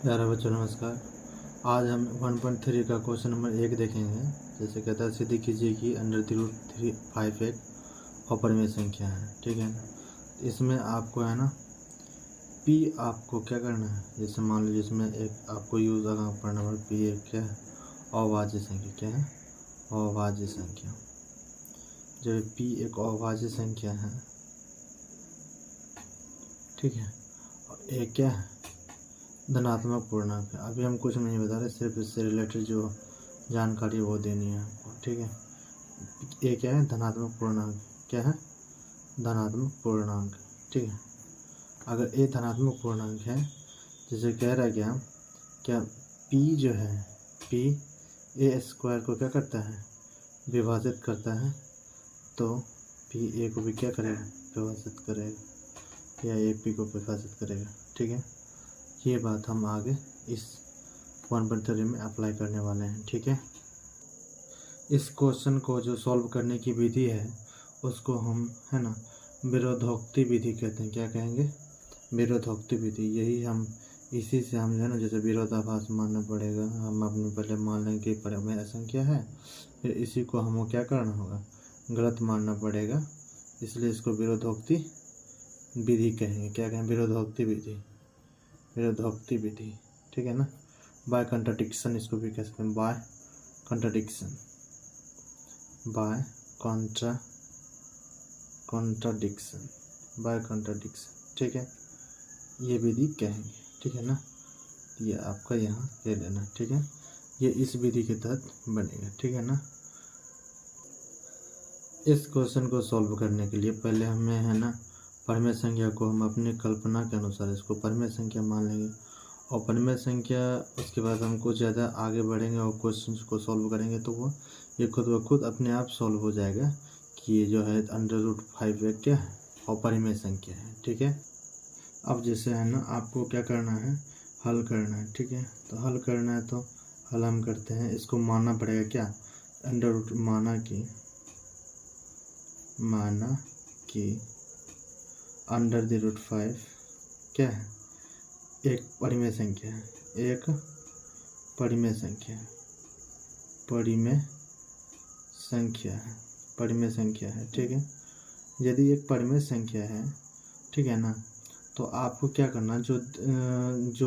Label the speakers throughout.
Speaker 1: प्यारे बच्चों नमस्कार। आज हम 1.3 का क्वेश्चन नंबर 1 देखेंगे। जैसे कहता है सिद्धि कीजिए कि √3 एक अपरिमेय संख्या है। ठीक है ना। इसमें आपको है ना p आपको क्या करना है। जैसे मान लीजिए इसमें एक आपको यूज पढ़ना पड़ेगा। p एक क्या है, अभाज्य संख्या। क्या है? अभाज्य संख्या। जब p एक अभाज्य संख्या है, ठीक है, और एक क्या है, धनात्मक पूर्णांक है। अभी हम कुछ नहीं बता रहे, सिर्फ इससे रिलेटेड जो जानकारी वो देनी है आपको। ठीक है, ये क्या है, धनात्मक पूर्णांक। क्या है? धनात्मक पूर्णांक। ठीक है, अगर ये धनात्मक पूर्णांक है, जैसे कह रहा है क्या p जो है, p a स्क्वायर को क्या करता है, विभाजित करता है, तो p a को भी क्या करेगा, विभाजित करेगा, या a p को विभाजित करेगा। ठीक है, ये बात हम आगे इस 1.3 में अप्लाई करने वाले हैं। ठीक है, इस क्वेश्चन को जो सॉल्व करने की विधि है उसको हम है ना विरोधोक्ति विधि कहते हैं। क्या कहेंगे? विरोधोक्ति विधि। यही हम इसी से हम जो है ना, जैसे विरोधाभास मानना पड़ेगा। हम अपने पहले मान लेंगे कि परिमेय संख्या है, फिर इसी को हमको क्या करना होगा, गलत मानना पड़ेगा। इसलिए इसको विरोधोक्ति विधि कहेंगे। क्या कहें? विरोधोक्ति विधि। विरोधोक्ति विधि। ठीक है ना। बाय कंट्राडिक्शन इसको भी कह सकते हैं। By contradiction, by contradiction, by contradiction. ठीक है, ये विधि कहेंगे। ठीक है ना, ये आपका यहाँ ले लेना। ठीक है, ये इस विधि के तहत बनेगा। ठीक है ना। इस क्वेश्चन को सॉल्व करने के लिए पहले हमें है ना परिमेय संख्या को हम अपनी कल्पना के अनुसार इसको परिमेय संख्या मान लेंगे, और परिमेय संख्या उसके बाद हम कुछ ज़्यादा आगे बढ़ेंगे और क्वेश्चन को सॉल्व करेंगे, तो वो ये खुद ब खुद अपने आप सॉल्व हो जाएगा कि ये जो है √5 एक क्या है, अपरिमेय संख्या है। ठीक है, अब जैसे है ना आपको क्या करना है, हल करना है। ठीक है, तो हल करना है, तो हल हम करते हैं। इसको मानना पड़ेगा क्या, माना कि √5 क्या है, एक परिमेय संख्या है। एक परिमेय संख्या है, परिमेय संख्या है, परिमेय संख्या है। ठीक है, यदि एक परिमेय संख्या है, ठीक है ना, तो आपको क्या करना, जो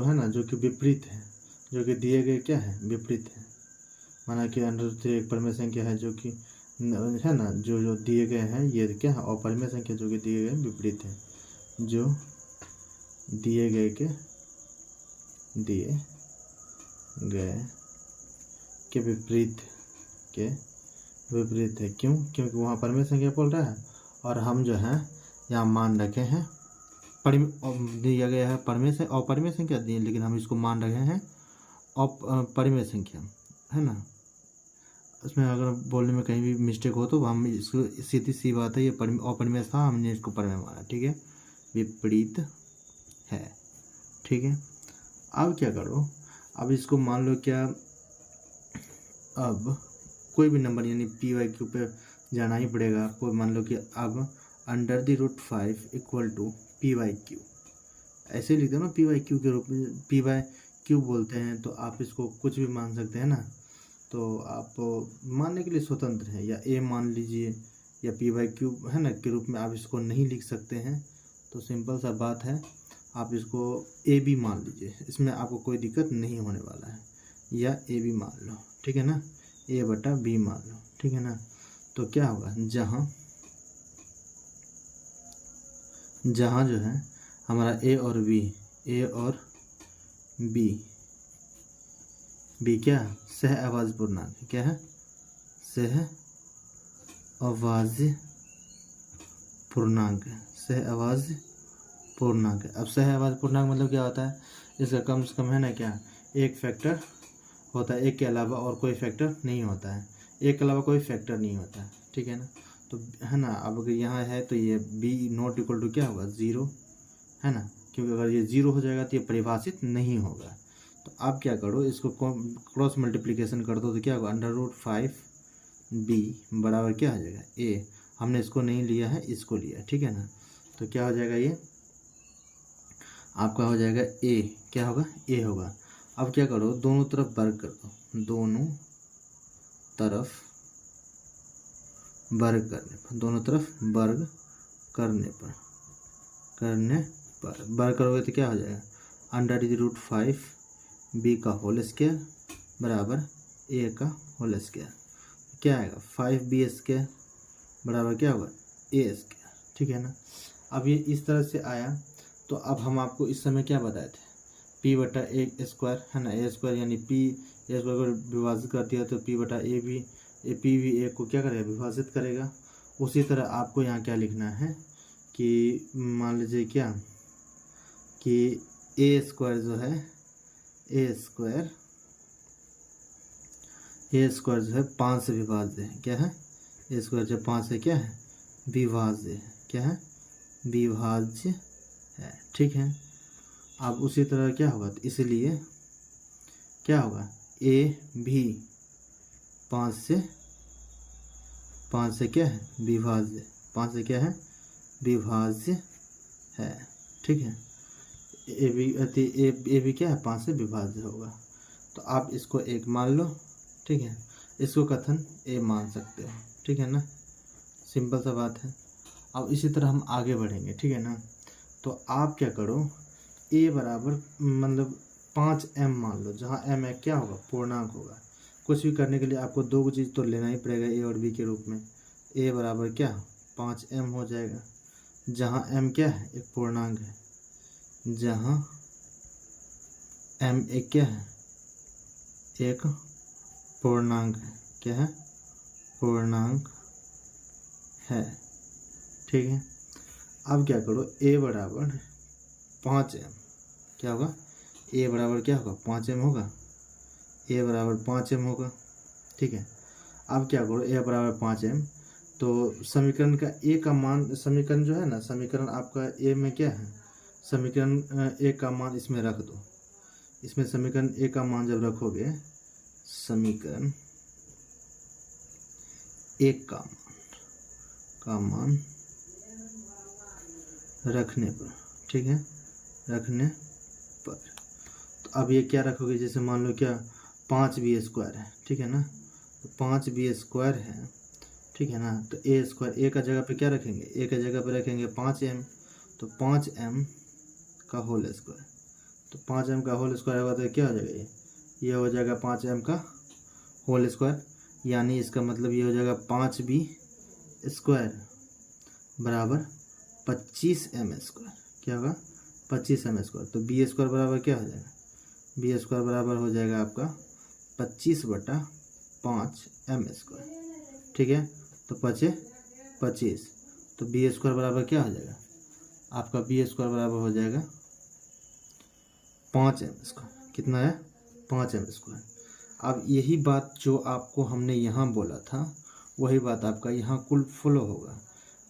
Speaker 1: है ना, जो कि विपरीत है, जो कि दिए गए क्या है, विपरीत है। माना कि √3 एक परिमेय संख्या है, जो कि है ना, जो दिए गए हैं ये क्या है, अपरिमेय संख्या जो कि दिए गए विपरीत है, जो दिए गए के विपरीत है। क्यों? क्योंकि वहाँ परिमेय संख्या बोल रहा है, और हम जो है यहाँ मान रखे हैं दिया गया है परिमेय से अपरिमेय संख्या दी, लेकिन हम इसको मान रहे हैं परिमेय संख्या, है ना। उसमें अगर बोलने में कहीं भी मिस्टेक हो तो हम इसको सीधी सी बात है, ये अपरिमेय था, हमने इसको परिमेय माना। ठीक है, विपरीत है। ठीक है, अब क्या करो, अब इसको मान लो क्या, अब कोई भी नंबर यानी p/q पे जाना ही पड़ेगा आपको। मान लो कि अब √5 = p/q, ऐसे लिखते हो ना, p/q के रूप में, p/q बोलते हैं, तो आप इसको कुछ भी मान सकते हैं ना। तो आप मानने के लिए स्वतंत्र हैं, या a मान लीजिए, या p/q है ना के रूप में आप इसको नहीं लिख सकते हैं। तो सिंपल सा बात है, आप इसको a भी मान लीजिए, इसमें आपको कोई दिक्कत नहीं होने वाला है, या a भी मान लो। ठीक है ना, a/b मान लो। ठीक है ना, तो क्या होगा, जहाँ जो है हमारा a और b क्या सह अभाज्य पूर्णांक है। क्या है? सह अभाज्य पूर्णांक है, सह अभाज्य पूर्णांक है। अब सह अभाज्य पूर्णांक मतलब क्या होता है, इसका कम से कम है ना क्या, एक फैक्टर होता है, एक के अलावा और कोई फैक्टर नहीं होता है, एक के अलावा कोई फैक्टर नहीं होता है। ठीक है ना, तो है ना, अब अगर यहाँ है तो ये b ≠ क्या होगा, 0, है ना, क्योंकि अगर ये 0 हो जाएगा तो ये परिभाषित नहीं होगा। तो आप क्या करो, इसको क्रॉस मल्टीप्लिकेशन कर दो, तो क्या होगा, √5b बराबर क्या हो जाएगा, a। हमने इसको नहीं लिया है, इसको लिया है। ठीक है ना, तो क्या हो जाएगा, ये आपका हो जाएगा a। क्या होगा, a होगा। अब क्या करो, दोनों तरफ वर्ग कर दो, दोनों तरफ वर्ग करने पर, दोनों तरफ वर्ग करने पर वर्ग करोगे तो क्या हो जाएगा, √5 b का होल स्क्वायर बराबर a का होल स्क्वायर। क्या आएगा, 5b स्क्वायर बराबर क्या होगा, a स्क्वायर। ठीक है ना। अब ये इस तरह से आया, तो अब हम आपको इस समय क्या बताए थे, p बटा a स्क्वायर है ना, a स्क्वायर यानी p a स्क्वायर को विभाजित कर दिया तो p बटा a भी p भी a को क्या करेगा, विभाजित करेगा। उसी तरह आपको यहाँ क्या लिखना है कि मान लीजिए क्या कि a स्क्वायर जो है, a स्क्वायर जो है 5 से विभाज्य है। क्या है, a स्क्वायर जो 5 से क्या है, विभाज्य है। क्या है, विभाज्य है। ठीक है। अब उसी तरह क्या होगा, तो इसलिए क्या होगा, a भी 5 से क्या है, विभाज्य, 5 से क्या है, विभाज्य है। ठीक है। ए भी क्या है, 5 से विभाज्य होगा। तो आप इसको 1 मान लो। ठीक है। इसको कथन ए मान सकते हो। ठीक है ना, सिंपल सा बात है। अब इसी तरह हम आगे बढ़ेंगे। ठीक है ना। तो आप क्या करो, ए बराबर मतलब 5m मान लो, जहाँ m है क्या होगा, पूर्णांक होगा। कुछ भी करने के लिए आपको दो चीज़ तो लेना ही पड़ेगा, a और b के रूप में। a बराबर क्या, 5m हो जाएगा, जहाँ m क्या है, एक पूर्णांक है, जहाँ m एक क्या है, एक पूर्णांक है। क्या है, पूर्णांक है। ठीक है। अब क्या करो, a बराबर 5m, क्या होगा, a बराबर क्या होगा, 5m होगा, a बराबर 5m होगा। ठीक है। अब क्या करो, a बराबर 5m, तो समीकरण का a का मान, समीकरण जो है ना, समीकरण आपका a में क्या है, समीकरण a का मान इसमें रख दो। इसमें समीकरण a का मान जब रखोगे, समीकरण a का मान रखने पर, ठीक है, रखने पर, तो अब ये क्या रखोगे, जैसे मान लो क्या 5b स्क्वायर है। ठीक है ना, तो 5b स्क्वायर है। ठीक है ना, तो a स्क्वायर, a का जगह पे क्या रखेंगे, a का जगह पे रखेंगे 5m, तो 5m का होल स्क्वायर, तो 5m का होल स्क्वायर होगा तो क्या हो जाएगा, ये हो जाएगा 5m का होल स्क्वायर, यानी इसका मतलब ये हो जाएगा 5b स्क्वायर बराबर 25m स्क्वायर। क्या होगा, 25m स्क्वायर। तो b स्क्वायर बराबर क्या हो जाएगा, b स्क्वायर बराबर हो जाएगा आपका 25/5m स्क्वायर। ठीक है। तो 25, तो b स्क्वायर बराबर क्या हो जाएगा, आपका b स्क्वायर बराबर हो जाएगा 5m स्क्वायर। कितना है, 5m स्क्वायर। अब यही बात जो आपको हमने यहाँ बोला था, वही बात आपका यहाँ कुल फॉलो होगा।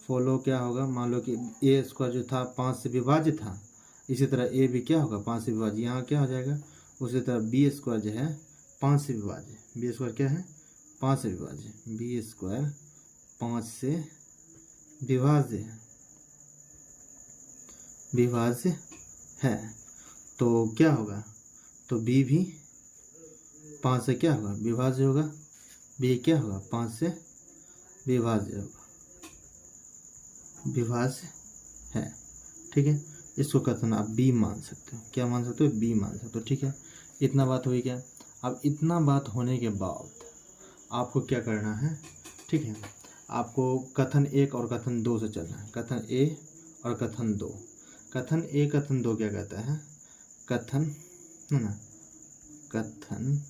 Speaker 1: फॉलो क्या होगा, मान लो कि a स्क्वायर जो था 5 से विभाज्य था, इसी तरह a भी क्या होगा, 5 से विभाज्य। यहाँ क्या हो जाएगा, उसी तरह b स्क्वायर जो है 5 से विभाज्य। b स्क्वायर क्या है, 5 से विभाज्य। b स्क्वायर 5 से विभाज्य है। तो क्या होगा, तो b भी 5 से क्या होगा, विभाज्य होगा। b क्या होगा, 5 से विभाज्य होगा, विभाज्य है। ठीक है। इसको कथन आप b मान सकते हो। क्या मान सकते हो, b मान सकते हो। ठीक है। इतना बात हुई क्या। अब इतना बात होने के बाद आपको क्या करना है, ठीक है, आपको कथन 1 और कथन 2 से चलना है। कथन a और कथन 2। कथन a कथन 2 क्या कहता है, कथन है ना, कथन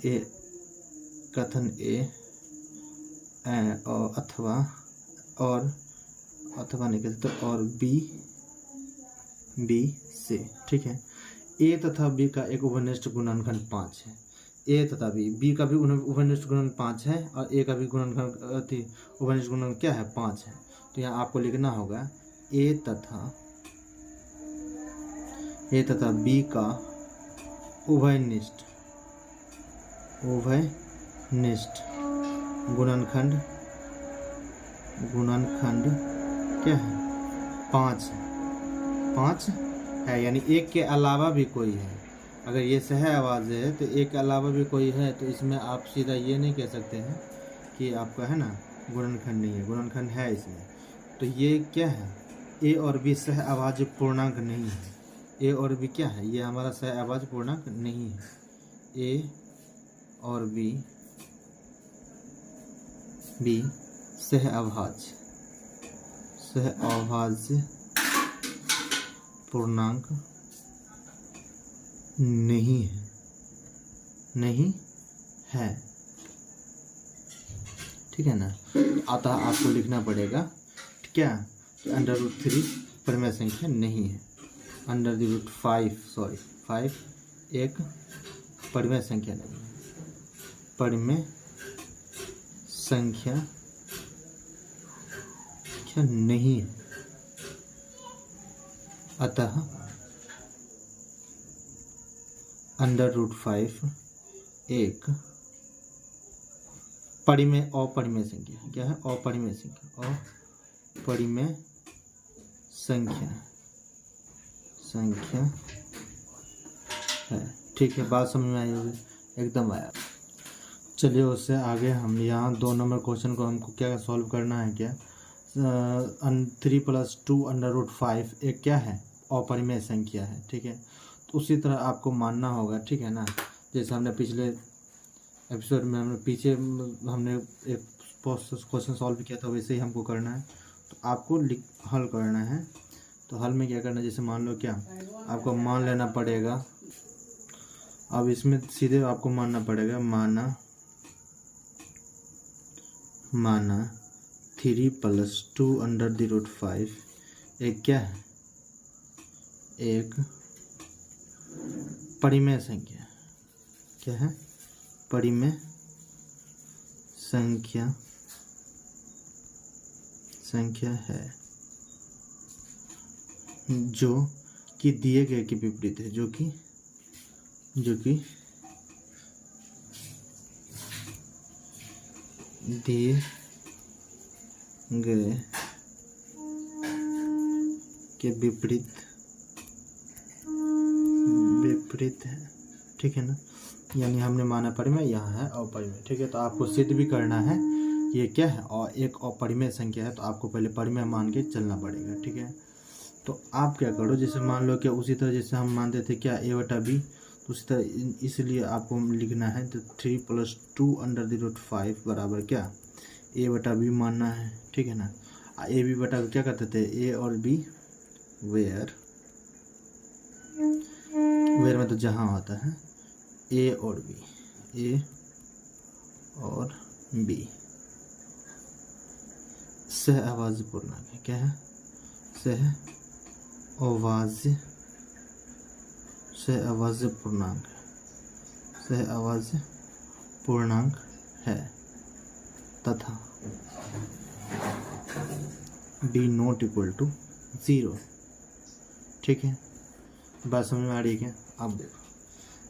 Speaker 1: a और अथवा नहीं कहते, तो और b से। ठीक है। a तथा b का एक उभयनिष्ठ गुणनखंड 5 है। a तथा b का भी उभयनिष्ठ गुणन 5 है, और a का भी गुणनखंड उभयनिष्ठ गुणन क्या है, 5 है। तो यहाँ आपको लिखना होगा a तथा b का उभयनिष्ठ गुणनखंड क्या है, 5 है। है, यानी एक के अलावा भी कोई है। अगर ये सह आवाज़ है तो एक के अलावा भी कोई है, तो इसमें आप सीधा ये नहीं कह सकते हैं कि आपका है ना गुणनखंड नहीं है, गुणनखंड है इसमें। तो ये क्या है, ए और बी सह आवाज़ पूर्णांक नहीं है। ए और बी क्या है, ये हमारा सह आवाज़ पूर्णांक नहीं है। ए और बी सह आवाज़ पूर्णांक नहीं है, ठीक है ना। अतः आपको लिखना पड़ेगा क्या, √3 परिमेय संख्या नहीं है। √5 एक परिमेय संख्या नहीं है, परिमेय संख्या नहीं है। अतः √5 एक अपरिमेय संख्या। क्या है, अपरिमेय संख्या है। ठीक है, बात समझ में आई होगी, एकदम आया। चलिए उससे आगे हम यहाँ 2 नंबर क्वेश्चन को हमको क्या सॉल्व करना है। क्या 3 + 2 √5 एक क्या है, अपरिमेय संख्या है। ठीक है, तो उसी तरह आपको मानना होगा, ठीक है ना। जैसे हमने पिछले एपिसोड में हमने एक क्वेश्चन सॉल्व किया था, वैसे ही हमको करना है। तो आपको हल करना है। तो हल में क्या करना है, जैसे मान लो क्या, आपको मान लेना पड़ेगा। अब इसमें सीधे आपको मानना पड़ेगा, माना 3 + 2 √5 एक क्या है, एक परिमेय संख्या। क्या है, परिमेय संख्या है, जो कि दिए गए के विपरीत है, जो कि दिए गए के विपरीत है। ठीक है ना, यानी हमने माना परिमेय, यहाँ है अपरिमेय। ठीक है, तो आपको सिद्ध भी करना है ये क्या है, और एक अपरिमेय संख्या है, तो आपको पहले परिमेय मान के चलना पड़ेगा। ठीक है, तो आप क्या करो, जैसे मान लो क्या, उसी तरह जैसे हम मानते थे क्या a/b, तो उसी तरह इसलिए आपको लिखना है। तो 3 + 2 √5 बराबर क्या, a/b मानना है। ठीक है ना, a/b बटा क्या करते थे, a और b वेयर में तो जहाँ होता है a और b सह आवाज़ पूर्णांक है। क्या है, सह आवाज़ पूर्णांक है, तथा b ≠ 0। ठीक है, बात समझ में आ रही है क्या। अब देखो,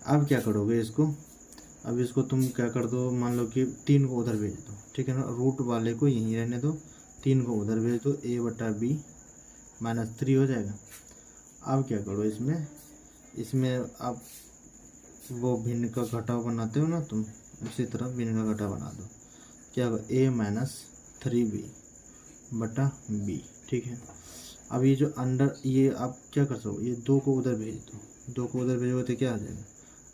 Speaker 1: अब क्या करोगे इसको, अब इसको तुम क्या कर दो, मान लो कि 3 को उधर भेज दो। ठीक है ना, रूट वाले को यहीं रहने दो, 3 को उधर भेज दो, a/b -3 हो जाएगा। अब क्या करो, इसमें आप वो भिन्न का घटाव बनाते हो ना तुम, उसी तरह भिन्न का घटाव बना दो। क्या होगा, a - 3b/b। ठीक है, अब ये जो अंडर, ये आप क्या कर सकते हो, ये 2 को उधर भेज दो, 2 को उधर भेजोगे तो क्या आ जाएगा,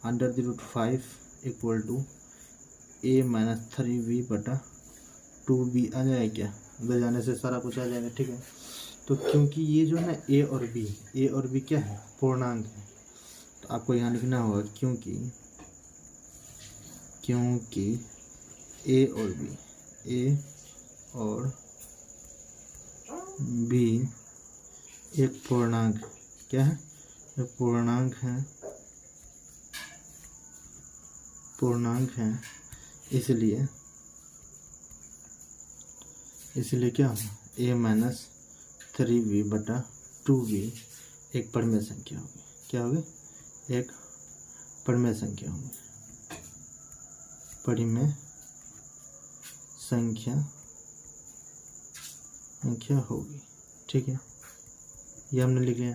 Speaker 1: √5 = a - 3b/2b आ जाएगा। क्या, उधर जाने से सारा कुछ आ जाएगा। ठीक है, तो क्योंकि ये जो है ना a और b क्या है, पूर्णांक है, तो आपको यहाँ लिखना होगा क्योंकि a और b एक पूर्णांक। क्या है, ये पूर्णांक है, इसलिए क्या होगा, a - 3b/2b एक परिमेय संख्या होगी। क्या होगी, एक परिमेय संख्या होगी, परिमेय संख्या होगी। ठीक है, ये हमने लिख लिया।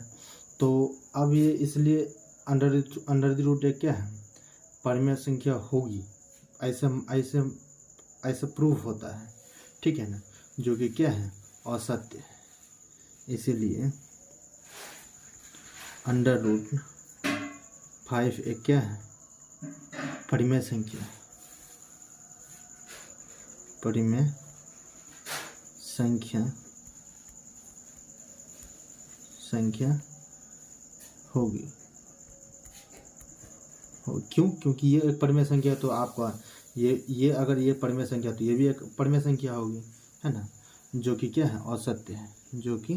Speaker 1: तो अब ये इसलिए अंडर द रूट एक क्या है, परिमेय संख्या होगी, ऐसे ऐसे ऐसे प्रूफ होता है, ठीक है ना, जो कि क्या है, असत्य है। इसीलिए अंडर रूट 5 एक क्या है, परिमेय संख्या, परिमेय संख्या होगी। क्यों? क्योंकि ये एक परिमेय संख्या, तो आपका ये अगर ये परिमेय संख्या तो ये भी एक परिमेय संख्या होगी, है ना, जो कि क्या है, असत्य है, जो कि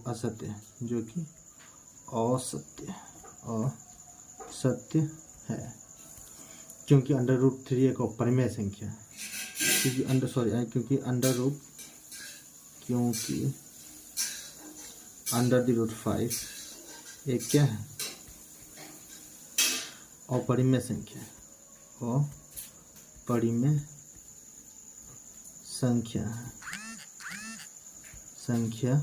Speaker 1: असत्य है, जो कि असत्य है, क्योंकि अंडर रूट 3 एक परिमेय संख्या है, क्योंकि अंडर द रूट 5 एक क्या है, अपरिमेय संख्या है, अपरिमेय संख्या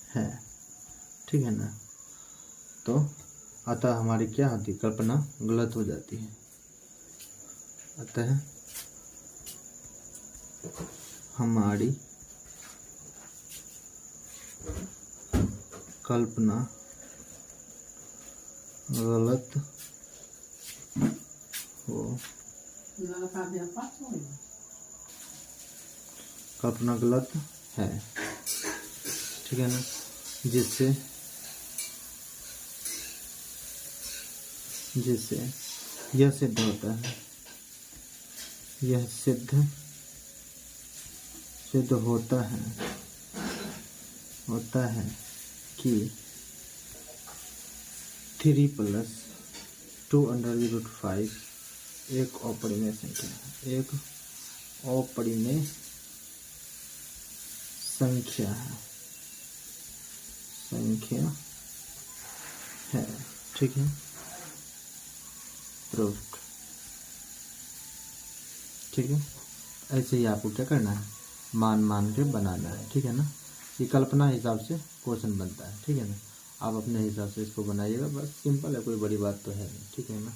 Speaker 1: है, ठीक है ना। तो अतः हमारी क्या होती है, कल्पना गलत हो जाती है। अतः हमारी कल्पना गलत हो, कल्पना गलत है, ठीक है ना, जिससे यह सिद्ध होता है, यह सिद्ध होता है कि 3 + 2 अंडर द रूट 5 एक अपरिमेय संख्या है, एक अपरिमेय संख्या है, ठीक है, प्रूफ, ठीक है। ऐसे ही आपको क्या करना है, मान के बनाना है, ठीक है ना। ये कल्पना हिसाब से क्वेश्चन बनता है, ठीक है ना। आप अपने हिसाब से इसको बनाइएगा, बस सिंपल है, कोई बड़ी बात तो है नहीं, ठीक है ना।